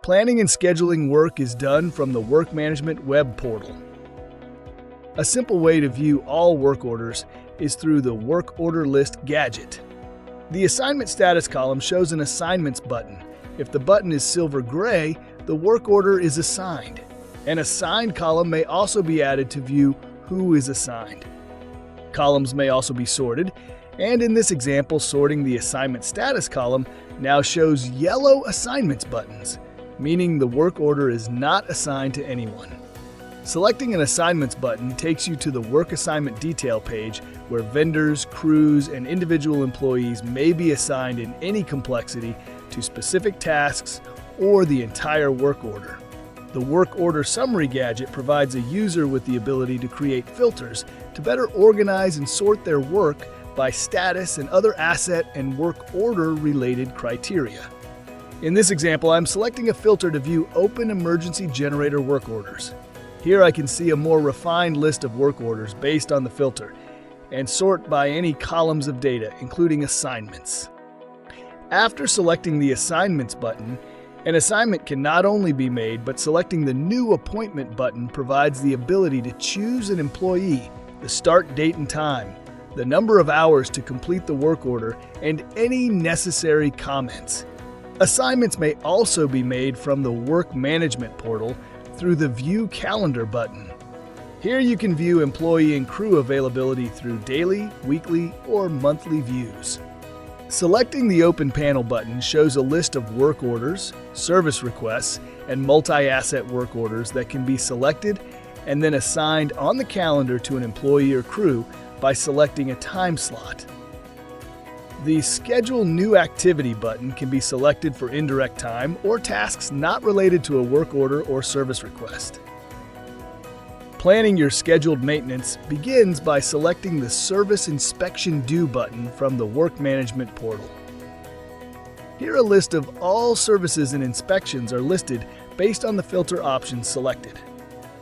Planning and scheduling work is done from the Work Management web portal. A simple way to view all work orders is through the Work Order List gadget. The Assignment Status column shows an Assignments button. If the button is silver-gray, the work order is assigned. An Assigned column may also be added to view who is assigned. Columns may also be sorted, and in this example, sorting the Assignment Status column now shows yellow Assignments buttons, meaning the work order is not assigned to anyone. Selecting an Assignments button takes you to the Work Assignment Detail page where vendors, crews, and individual employees may be assigned in any complexity to specific tasks or the entire work order. The Work Order Summary gadget provides a user with the ability to create filters to better organize and sort their work by status and other asset and work order related criteria. In this example, I'm selecting a filter to view open emergency generator work orders. Here I can see a more refined list of work orders based on the filter and sort by any columns of data, including assignments. After selecting the Assignments button, an assignment can not only be made, but selecting the New Appointment button provides the ability to choose an employee, the start date and time, the number of hours to complete the work order, and any necessary comments. Assignments may also be made from the Work Management portal through the View Calendar button. Here you can view employee and crew availability through daily, weekly, or monthly views. Selecting the Open Panel button shows a list of work orders, service requests, and multi-asset work orders that can be selected and then assigned on the calendar to an employee or crew by selecting a time slot. The Schedule New Activity button can be selected for indirect time or tasks not related to a work order or service request. Planning your scheduled maintenance begins by selecting the Service Inspection Due button from the Work Management portal. Here a list of all services and inspections are listed based on the filter options selected.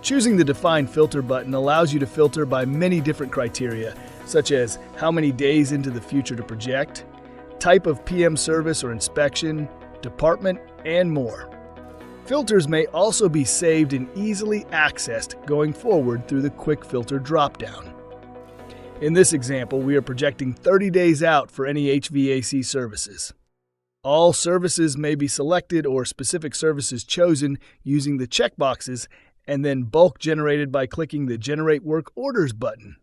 Choosing the Define Filter button allows you to filter by many different criteria, such as how many days into the future to project, type of PM service or inspection, department, and more. Filters may also be saved and easily accessed going forward through the Quick Filter dropdown. In this example, we are projecting 30 days out for any HVAC services. All services may be selected or specific services chosen using the checkboxes and then bulk generated by clicking the Generate Work Orders button.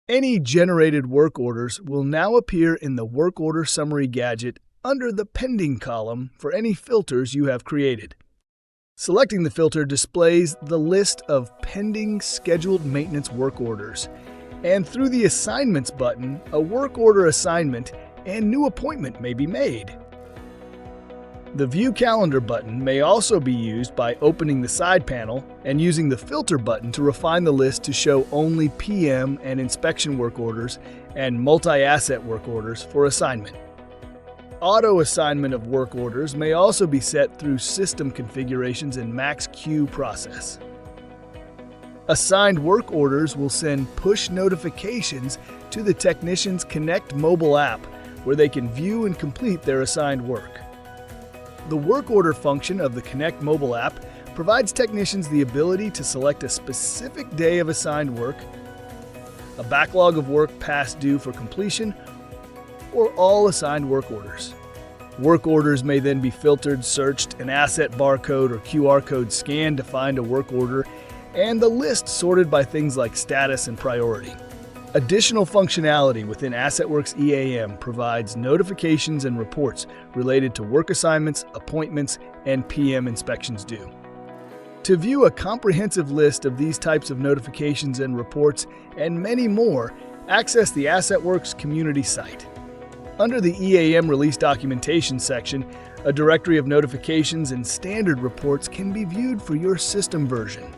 Any generated work orders will now appear in the Work Order Summary gadget under the Pending column for any filters you have created. Selecting the filter displays the list of pending scheduled maintenance work orders, and through the Assignments button, a work order assignment and new appointment may be made. The View Calendar button may also be used by opening the side panel and using the Filter button to refine the list to show only PM and inspection work orders and multi-asset work orders for assignment. Auto assignment of work orders may also be set through system configurations in Max Queue process. Assigned work orders will send push notifications to the Technicians Connect mobile app where they can view and complete their assigned work. The work order function of the Connect mobile app provides technicians the ability to select a specific day of assigned work, a backlog of work past due for completion, or all assigned work orders. Work orders may then be filtered, searched, an asset barcode or QR code scanned to find a work order, and the list sorted by things like status and priority. Additional functionality within AssetWorks EAM provides notifications and reports related to work assignments, appointments, and PM inspections due. To view a comprehensive list of these types of notifications and reports, and many more, access the AssetWorks community site. Under the EAM release documentation section, a directory of notifications and standard reports can be viewed for your system version.